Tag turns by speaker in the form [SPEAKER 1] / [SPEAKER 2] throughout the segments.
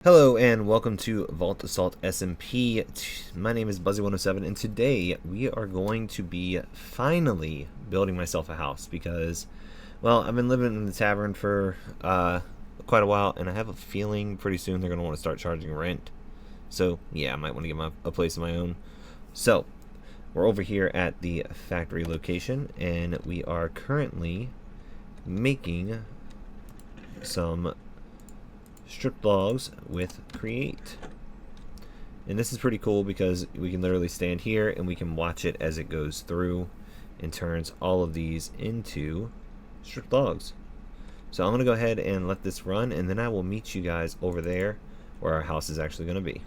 [SPEAKER 1] Hello and welcome to Vault Assault SMP. My name is Buzzy107 and today we are going to be finally building myself a house because, well, I've been living in the tavern for quite a while and I have a feeling pretty soon they're going to want to start charging rent. So yeah, I might want to get a place of my own. So we're over here at the factory location and we are currently making some stripped logs with create, and this is pretty cool because we can literally stand here and we can watch it as it goes through and turns all of these into stripped logs. So I'm gonna go ahead and let this run and then I will meet you guys over there where our house is actually gonna be.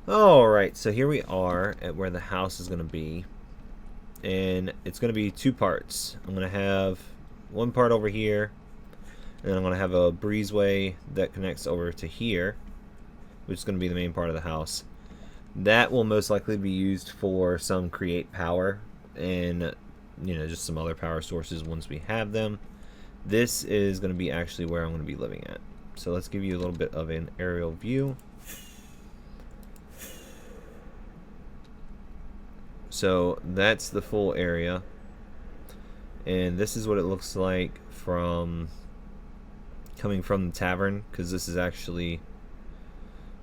[SPEAKER 1] Alright, so here we are at where the house is gonna be, and it's gonna be two parts. I'm gonna have one part over here, and I'm going to have a breezeway that connects over to here, which is going to be the main part of the house. That will most likely be used for some create power and, you know, just some other power sources once we have them. This is going to be actually where I'm going to be living at. So let's give you a little bit of an aerial view. So that's the full area, and this is what it looks like from coming from the tavern, because this is actually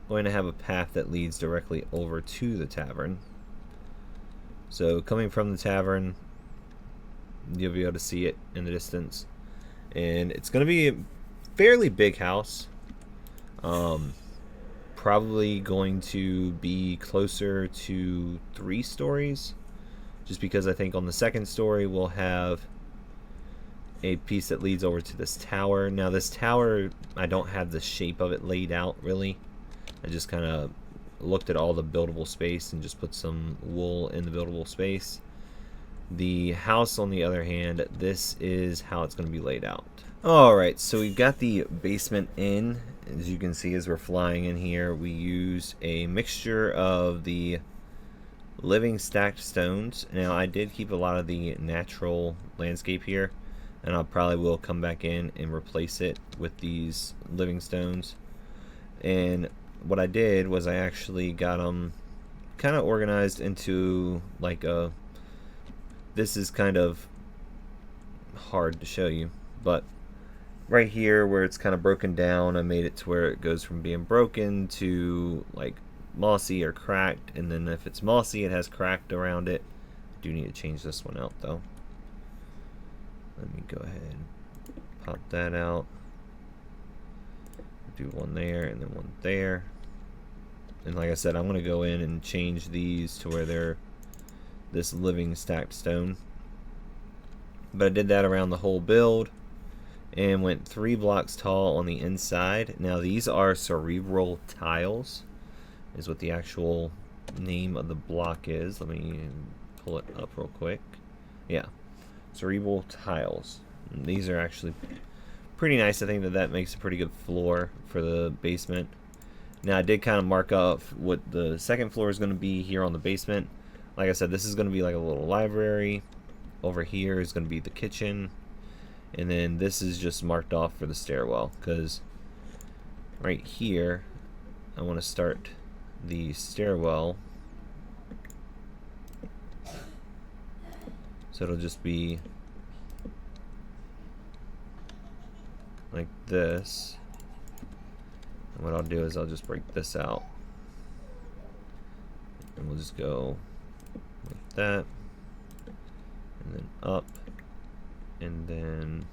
[SPEAKER 1] going to have a path that leads directly over to the tavern. So coming from the tavern, you'll be able to see it in the distance, and it's going to be a fairly big house, probably going to be closer to 3 stories, just because I think on the second story we'll have a piece that leads over to this tower. Now this tower, I don't have the shape of it laid out really. I just kind of looked at all the buildable space and just put some wool in the buildable space. The house, on the other hand, this is how it's going to be laid out. Alright, so we've got the basement in. As you can see, as we're flying in here, we use a mixture of the living stacked stones. Now I did keep a lot of the natural landscape here, and I probably will come back in and replace it with these living stones. And what I did was I actually got them kind of organized into like a, this is kind of hard to show you, but right here where it's kind of broken down, I made it to where it goes from being broken to like mossy or cracked, and then if it's mossy it has cracked around it. I do need to change this one out though. Let me go ahead and pop that out. Do one there and then one there. And like I said, I'm going to go in and change these to where they're this living stacked stone. But I did that around the whole build and went 3 blocks tall on the inside. Now these are cerebral tiles, is what the actual name of the block is. Let me pull it up real quick. Yeah. Cerebral tiles. And these are actually pretty nice. I think that makes a pretty good floor for the basement. Now I did kind of mark up what the second floor is going to be here on the basement. Like I said, this is going to be like a little library. Over here is going to be the kitchen, and then this is just marked off for the stairwell, because right here I want to start the stairwell. So it'll just be like this. And what I'll do is I'll just break this out. And we'll just go like that. And then up. And then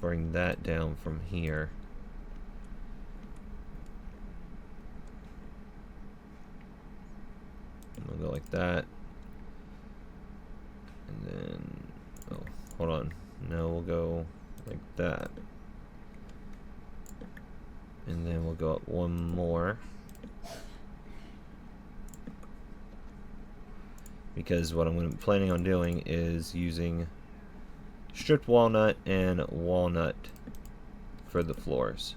[SPEAKER 1] bring that down from here. We'll go like that, and then, oh, hold on, no, we'll go like that, and then we'll go up one more, because what I'm planning on doing is using stripped walnut and walnut for the floors.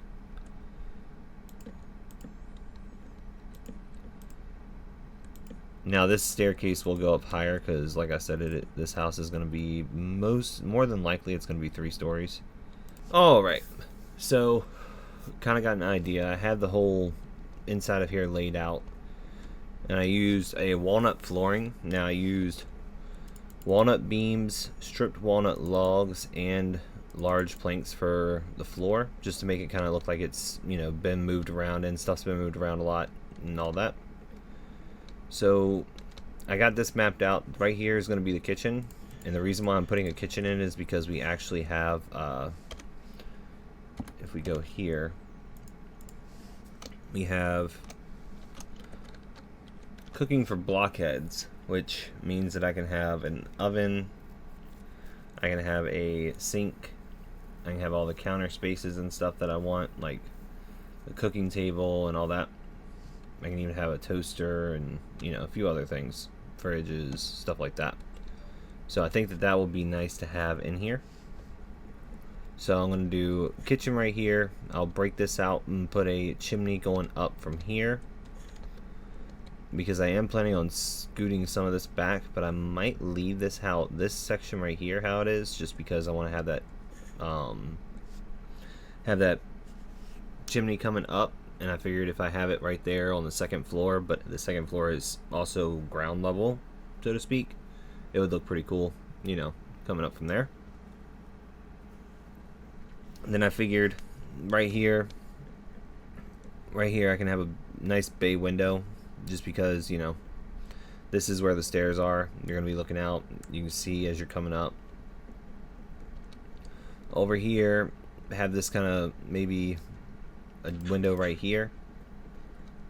[SPEAKER 1] Now this staircase will go up higher because, like I said, this house is going to be more than likely it's going to be 3 stories. All right, so kind of got an idea. I have the whole inside of here laid out, and I used a walnut flooring. Now I used walnut beams, stripped walnut logs, and large planks for the floor, just to make it kind of look like it's, you know, been moved around, and stuff's been moved around a lot and all that. So I got this mapped out. Right here is going to be the kitchen, and the reason why I'm putting a kitchen in is because we actually have, if we go here, we have cooking for blockheads, which means that I can have an oven, I can have a sink, I can have all the counter spaces and stuff that I want, like the cooking table and all that. I can even have a toaster and, you know, a few other things, fridges, stuff like that. So I think that that will be nice to have in here. So I'm going to do kitchen right here. I'll break this out and put a chimney going up from here, because I am planning on scooting some of this back, but I might leave this section right here how it is, just because I want to have that chimney coming up. And I figured if I have it right there on the second floor, but the second floor is also ground level, so to speak, it would look pretty cool, you know, coming up from there. And then I figured right here I can have a nice bay window, just because, you know, this is where the stairs are. You're going to be looking out. You can see as you're coming up. Over here, have this kind of maybe a window right here.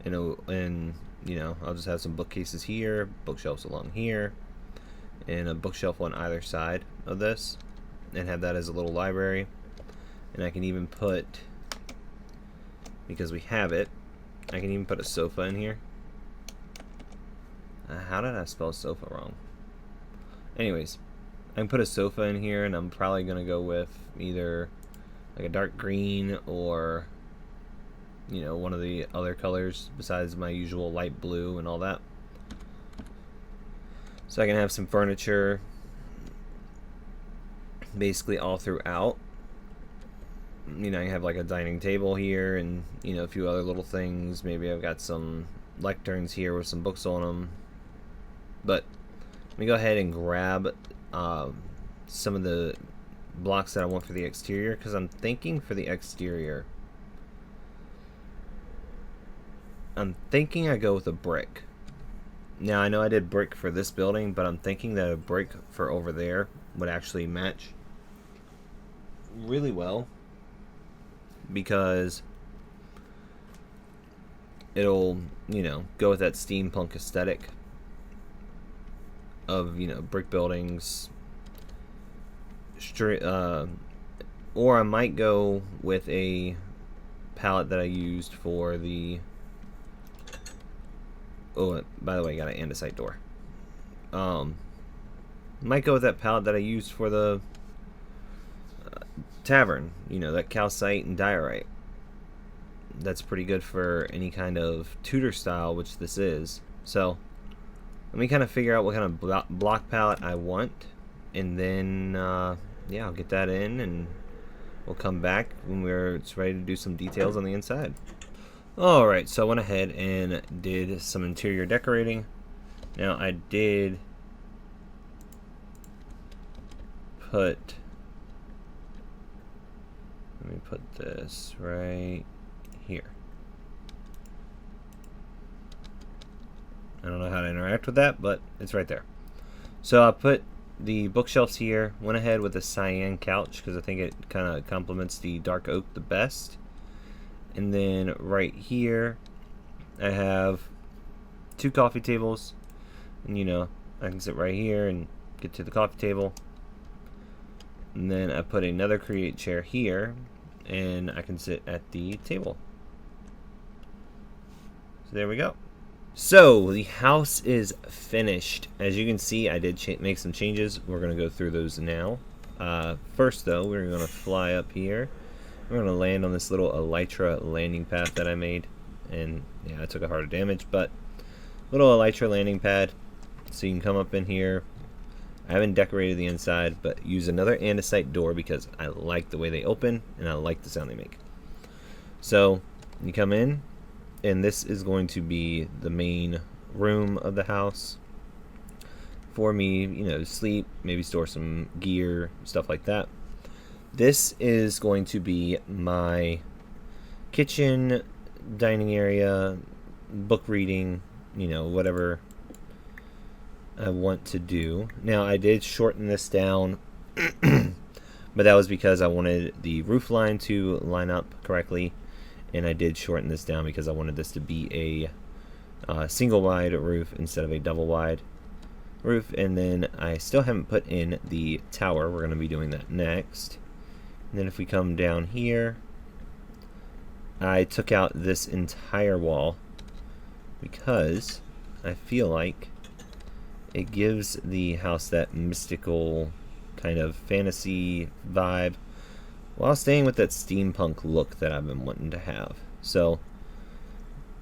[SPEAKER 1] And you know, I'll just have some bookcases here, bookshelves along here, and a bookshelf on either side of this, and have that as a little library. And I can even put, because we have it, I can even put a sofa in here. How did I spell sofa wrong? Anyways, I can put a sofa in here, and I'm probably going to go with either like a dark green or, you know, one of the other colors besides my usual light blue and all that. So I can have some furniture basically all throughout. You know, I have like a dining table here, and, you know, a few other little things. Maybe I've got some lecterns here with some books on them. But let me go ahead and grab some of the blocks that I want for the exterior, because I'm thinking for the exterior, I'm thinking I go with a brick. Now, I know I did brick for this building, but I'm thinking that a brick for over there would actually match really well, because it'll, you know, go with that steampunk aesthetic of, you know, brick buildings. Or I might go with a palette that I used for the, oh, by the way, I got an andesite door. Might go with that palette that I used for the Tavern, you know, that calcite and diorite. That's pretty good for any kind of Tudor style, which this is. So let me kind of figure out what kind of block palette I want, and then yeah, I'll get that in, and we'll come back when it's ready to do some details on the inside. Alright, so I went ahead and did some interior decorating. Now, I did put, let me put this right here. I don't know how to interact with that, but it's right there. So I put the bookshelves here, went ahead with a cyan couch because I think it kind of complements the dark oak the best. And then right here I have 2 coffee tables, and, you know, I can sit right here and get to the coffee table. And then I put another create chair here, and I can sit at the table. So there we go. So the house is finished. As you can see, I did make some changes. We're going to go through those now. First, though, we're going to fly up here. We're going to land on this little elytra landing pad that I made. And yeah, I took a heart of damage, but little elytra landing pad. So you can come up in here. I haven't decorated the inside, but use another andesite door because I like the way they open and I like the sound they make. So you come in, and this is going to be the main room of the house for me, you know, to sleep, maybe store some gear, stuff like that. This is going to be my kitchen, dining area, book reading, you know, whatever I want to do. Now, I did shorten this down, but that was because I wanted the roof line to line up correctly, and I did shorten this down because I wanted this to be a single wide roof instead of a double wide roof. And then I still haven't put in the tower. We're going to be doing that next. And then if we come down here, I took out this entire wall because I feel like it gives the house that mystical kind of fantasy vibe while staying with that steampunk look that I've been wanting to have. So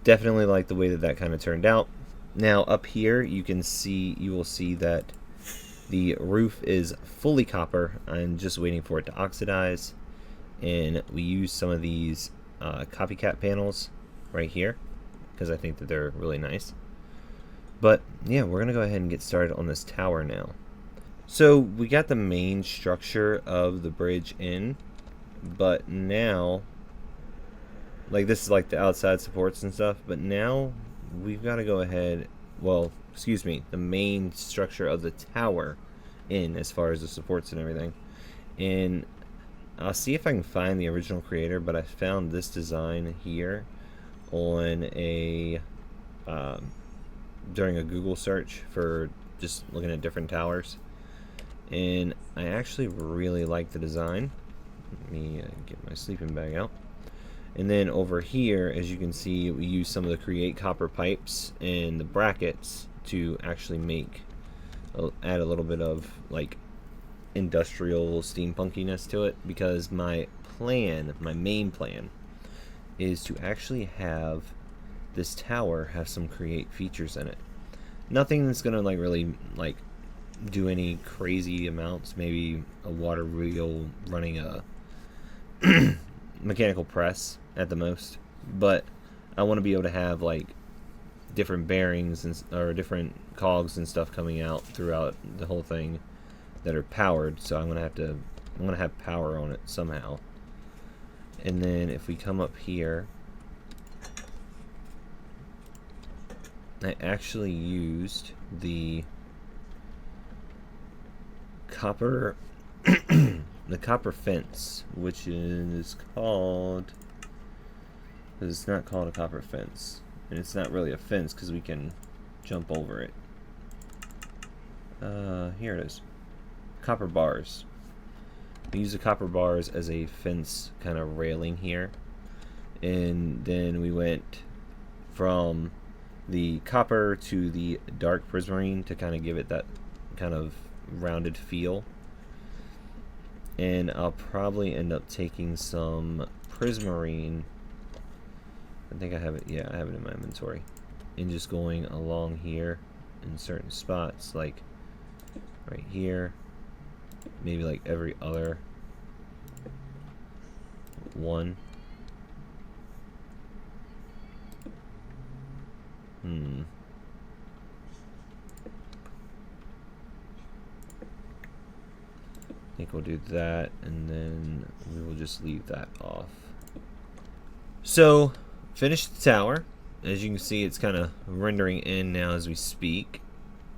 [SPEAKER 1] definitely like the way that that kind of turned out. Now up here you will see that the roof is fully copper. I'm just waiting for it to oxidize, and we use some of these copycat panels right here because I think that they're really nice. But yeah, we're gonna go ahead and get started on this tower now. So we got the main structure of the bridge in, but now, like, this is like the outside supports and stuff, but now we've got to go ahead, well, excuse me, the main structure of the tower in, as far as the supports and everything. And I'll see if I can find the original creator, but I found this design here on a during a Google search for just looking at different towers, and I actually really like the design. Let me get my sleeping bag out. And then over here, as you can see, we use some of the create copper pipes and the brackets to actually add a little bit of like industrial steampunkiness to it, because my main plan is to actually have this tower have some create features in it. Nothing that's gonna like really like do any crazy amounts, maybe a water wheel running a mechanical press at the most, but I want to be able to have like different bearings or different cogs and stuff coming out throughout the whole thing that are powered. So I'm gonna have power on it somehow. And then if we come up here, I actually used the copper the copper fence, which is called, because it's not called a copper fence, and it's not really a fence because we can jump over it. Here it is. Copper bars. We use the copper bars as a fence kind of railing here, and then we went from the copper to the dark prismarine to kind of give it that kind of rounded feel. And I'll probably end up taking some prismarine. I think I have it. Yeah, I have it in my inventory. And just going along here in certain spots, like right here, maybe like every other one. I think we'll do that, and then we will just leave that off. So, finished the tower. As you can see, it's kind of rendering in now as we speak,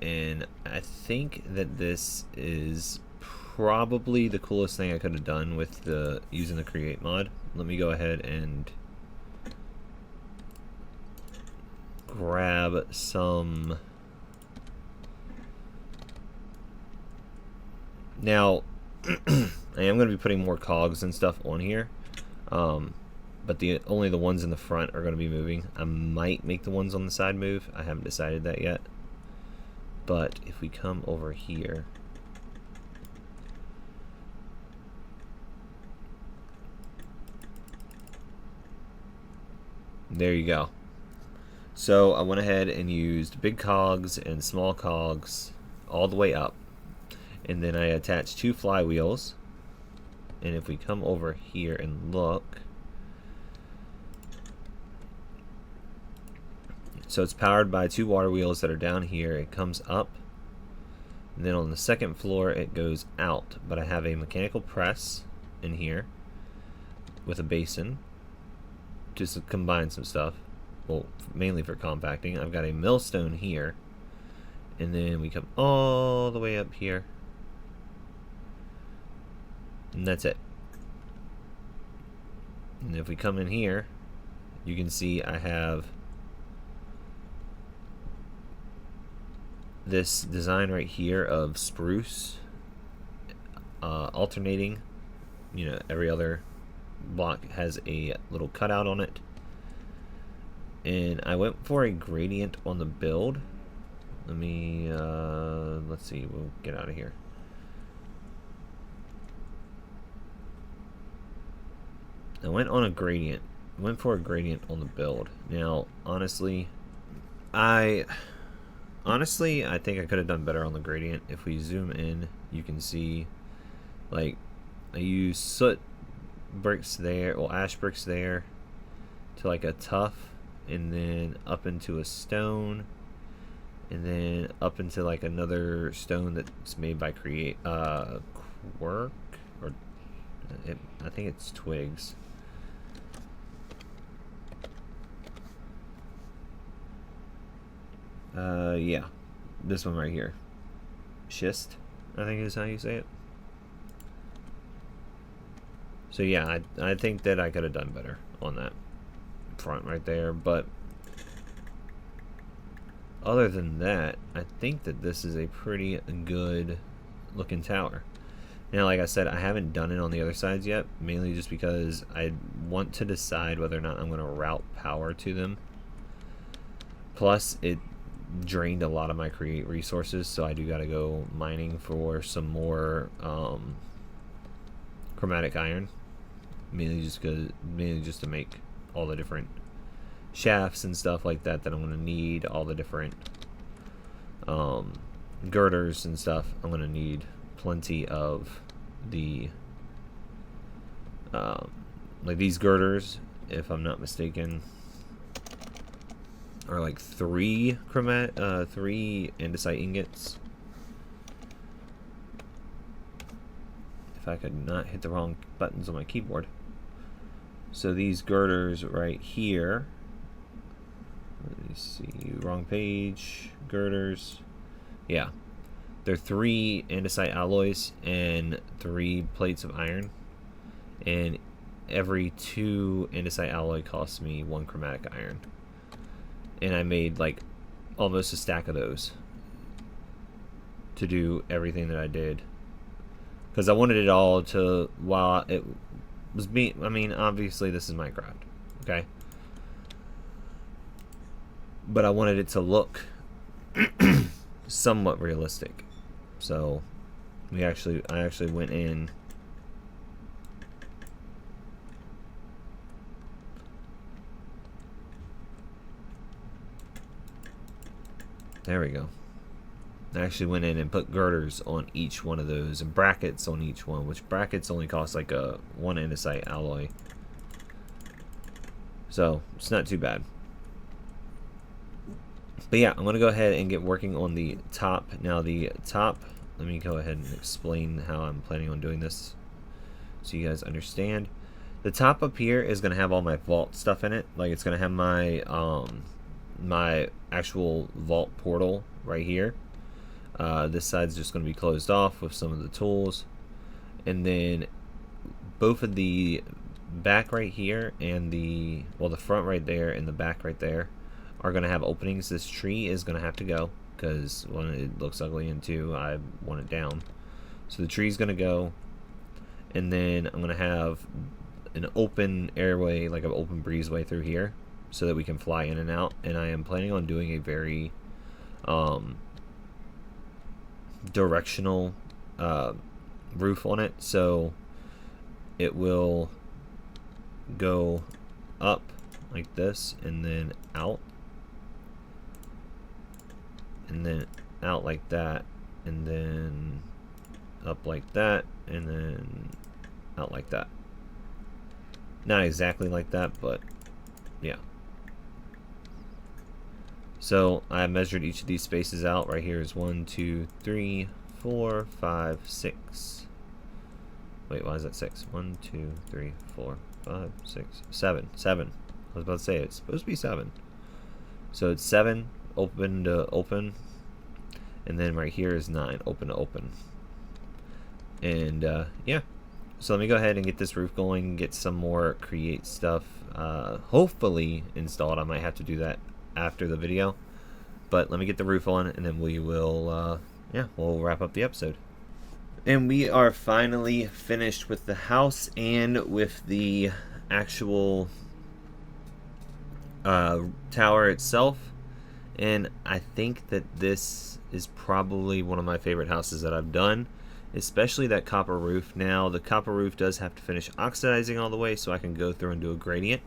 [SPEAKER 1] and I think that this is probably the coolest thing I could have done with using the create mod. Let me go ahead and grab some. Now, I am going to be putting more cogs and stuff on here, but only the ones in the front are going to be moving. I might make the ones on the side move. I haven't decided that yet. But if we come over here, there you go. So I went ahead and used big cogs and small cogs all the way up. And then I attached 2 flywheels. And if we come over here and look, So it's powered by 2 water wheels that are down here. It comes up, and then on the second floor it goes out. But I have a mechanical press in here with a basin just to combine some stuff. Well, mainly for compacting. I've got a millstone here, and then we come all the way up here, and that's it. And if we come in here, you can see I have this design right here of spruce alternating. You know, every other block has a little cutout on it. And I went for a gradient on the build. Let me, let's see, we'll get out of here. I went on a gradient. Went for a gradient on the build. Now, honestly, I think I could have done better on the gradient. If we zoom in, you can see, like, I use soot bricks there, well, ash bricks there, to like a tuff, and then up into a stone, and then up into like another stone that's made by Quirk, or I think it's twigs. Yeah, this one right here, schist, I think is how you say it. So yeah, I think that I could have done better on that front right there, but other than that, I think that this is a pretty good looking tower. Now, like I said, I haven't done it on the other sides yet, mainly just because I want to decide whether or not I'm going to route power to them. Plus, it drained a lot of my create resources, so I do got to go mining for some more chromatic iron, mainly just to make all the different shafts and stuff like that I'm going to need, all the different girders and stuff. I'm going to need plenty of the like these girders, if I'm not mistaken, are like 3 andesite ingots. If I could not hit the wrong buttons on my keyboard. So these girders right here, let me see, wrong page, girders, yeah, they're 3 andesite alloys and 3 plates of iron, and every 2 andesite alloy costs me 1 chromatic iron. And I made like almost a stack of those to do everything that I did, because I wanted it all to, while it was being, I mean, obviously this is Minecraft, okay, but I wanted it to look somewhat realistic. So I actually went in there we go. I actually went in and put girders on each one of those and brackets on each one, which brackets only cost like a 1 andesite alloy. So it's not too bad. But yeah, I'm going to go ahead and get working on the top. Now the top, let me go ahead and explain how I'm planning on doing this so you guys understand. The top up here is going to have all my vault stuff in it. Like, it's going to have my my actual vault portal right here. This side's just going to be closed off with some of the tools, and then both of the back right here and the front right there and the back right there are going to have openings. This tree is going to have to go because, 1, it looks ugly, and 2, I want it down. So the tree's going to go, and then I'm going to have an open airway, like an open breezeway through here, so that we can fly in and out. And I am planning on doing a very directional roof on it, so it will go up like this, and then out, and then out like that, and then up like that, and then out like that. Not exactly like that, but yeah. So I measured each of these spaces out. Right here is 1, 2, 3, 4, 5, 6. Wait, why is that 6? 1, 2, 3, 4, 5, 6, 7. 7. I was about to say it's supposed to be 7. So it's 7, open to open. And then right here is 9, open to open. And yeah. So let me go ahead and get this roof going, get some more create stuff hopefully installed. I might have to do that after the video. But let me get the roof on, and then we will, yeah, we'll wrap up the episode. And we are finally finished with the house and with the actual tower itself. And I think that this is probably one of my favorite houses that I've done, especially that copper roof. Now, the copper roof does have to finish oxidizing all the way, so I can go through and do a gradient.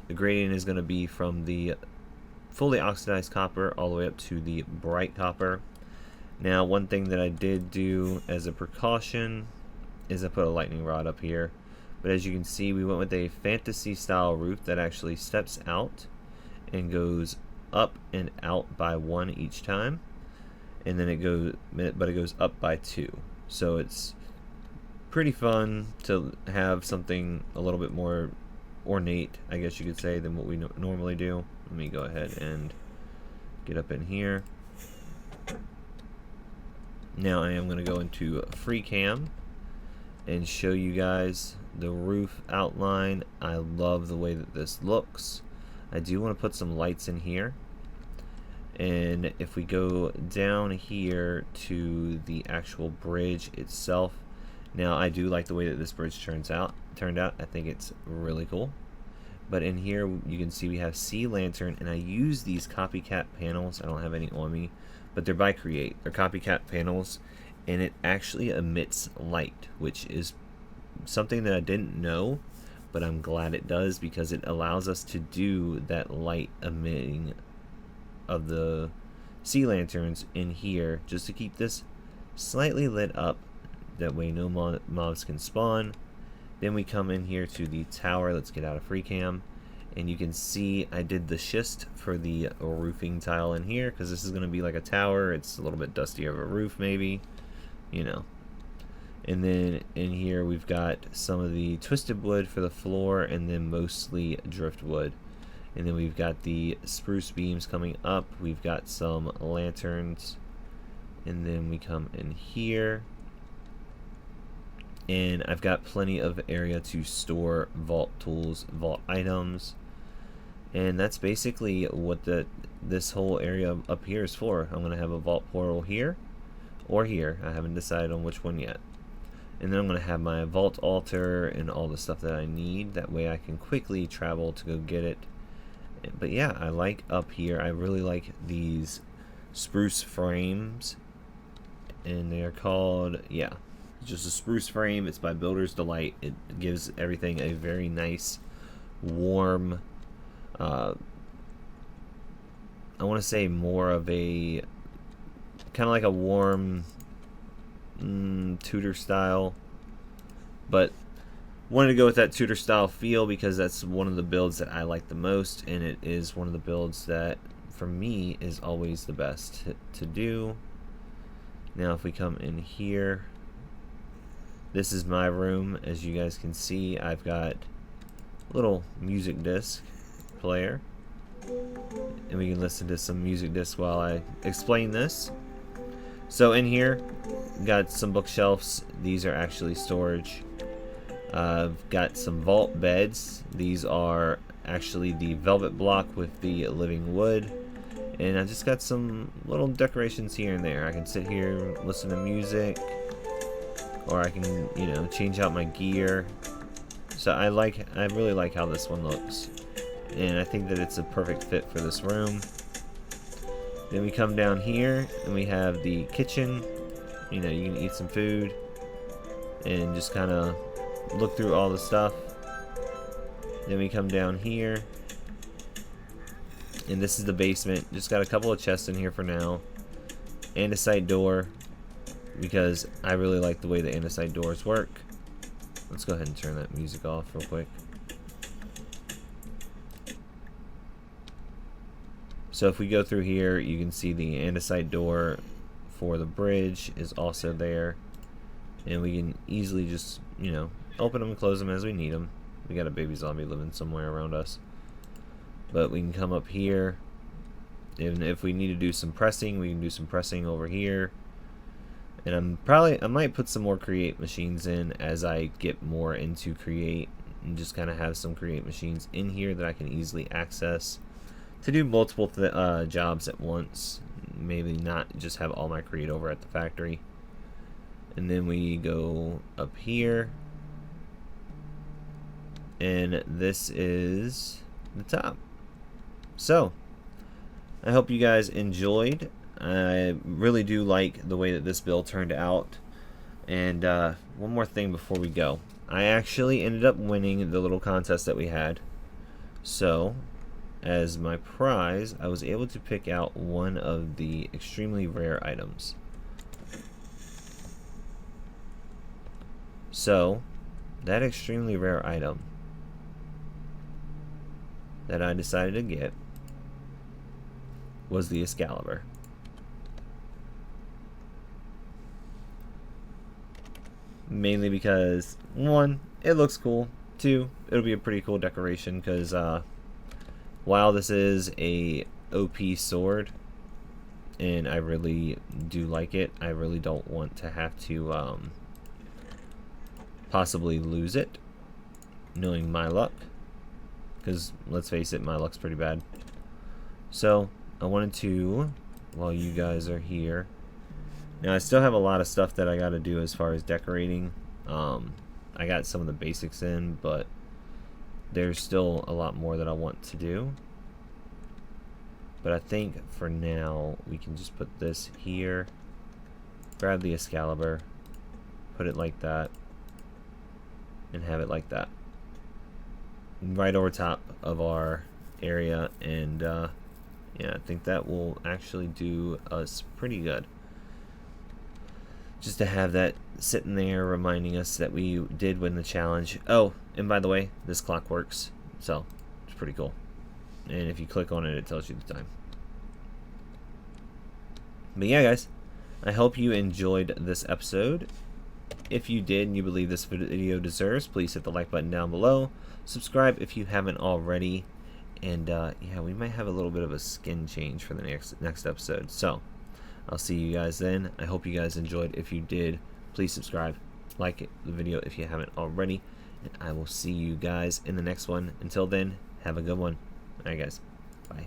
[SPEAKER 1] The gradient is going to be from the fully oxidized copper all the way up to the bright copper. Now, one thing that I did do as a precaution is I put a lightning rod up here. But as you can see, we went with a fantasy style roof that actually steps out and goes up and out by 1 each time. And then it goes up by 2. So it's pretty fun to have something a little bit more ornate, I guess you could say, than what we normally do. Let me go ahead and get up in here. Now I am going to go into free cam and show you guys the roof outline. I love the way that this looks. I do want to put some lights in here. And if we go down here to the actual bridge itself, now I do like the way that this bridge turned out. I think it's really cool. But in here you can see we have sea lantern, and I use these copycat panels. I don't have any on me, but they're by Create. They're copycat panels, and it actually emits light, which is something that I didn't know, but I'm glad it does, because it allows us to do that light emitting of the sea lanterns in here, just to keep this slightly lit up. That way no mobs can spawn. Then we come in here to the tower. Let's get out of free cam, and you can see I did the schist for the roofing tile in here, because this is going to be like a tower. It's a little bit dusty of a roof, maybe, you know. And then in here we've got some of the twisted wood for the floor, and then mostly driftwood. And then we've got the spruce beams coming up. We've got some lanterns, and then we come in here, and I've got plenty of area to store vault tools, vault items, and that's basically what this whole area up here is for. I'm gonna have a vault portal here or here. I haven't decided on which one yet. And then I'm gonna have my vault altar and all the stuff that I need. That way I can quickly travel to go get it. But yeah, I like up here. I really like these spruce frames, and they are called, yeah, just a spruce frame. It's by Builder's Delight. It gives everything a very nice, warm, I want to say more of a, kind of like a warm Tudor style, but wanted to go with that Tudor style feel because that's one of the builds that I like the most, and it is one of the builds that for me is always the best to do. Now if we come in here, this is my room. As you guys can see, I've got a little music disc player, and we can listen to some music discs while I explain this. So in here, got some bookshelves. These are actually storage. I've got some vault beds. These are actually the velvet block with the living wood. And I just got some little decorations here and there. I can sit here, listen to music, or I can, you know, change out my gear. So I really like how this one looks, and I think that it's a perfect fit for this room. Then we come down here and we have the kitchen. You know, you can eat some food and just kind of look through all the stuff. Then we come down here, and this is the basement. Just got a couple of chests in here for now, andesite door, because I really like the way the andesite doors work. Let's go ahead and turn that music off real quick. So if we go through here, you can see the andesite door for the bridge is also there, and we can easily just, you know, open them and close them as we need them. We got a baby zombie living somewhere around us, but we can come up here, and if we need to do some pressing, we can do some pressing over here. And I might put some more create machines in as I get more into create, and just kind of have some create machines in here that I can easily access to do multiple jobs at once. Maybe not just have all my create over at the factory. And then we go up here, and this is the top. So I hope you guys enjoyed. I really do like the way that this build turned out. And one more thing before we go. I actually ended up winning the little contest that we had. So as my prize, I was able to pick out one of the extremely rare items. So that extremely rare item that I decided to get was the Excalibur. Mainly because, one, it looks cool. Two, it'll be a pretty cool decoration because while this is a OP sword and I really do like it, I really don't want to have to possibly lose it, knowing my luck, because let's face it, my luck's pretty bad. So I wanted to, while you guys are here, now I still have a lot of stuff that I got to do as far as decorating. I got some of the basics in, but there's still a lot more that I want to do. But I think for now we can just put this here, grab the Excalibur, put it like that, and have it like that, right over top of our area. And yeah, I think that will actually do us pretty good. Just to have that sitting there reminding us that we did win the challenge. Oh, and by the way, this clock works, so it's pretty cool. And if you click on it, it tells you the time. But yeah, guys, I hope you enjoyed this episode. If you did and you believe this video deserves, please hit the like button down below. Subscribe if you haven't already. And yeah, we might have a little bit of a skin change for the next episode. So I'll see you guys then. I hope you guys enjoyed. If you did, please subscribe, like the video if you haven't already, and I will see you guys in the next one. Until then, have a good one. Alright guys, bye.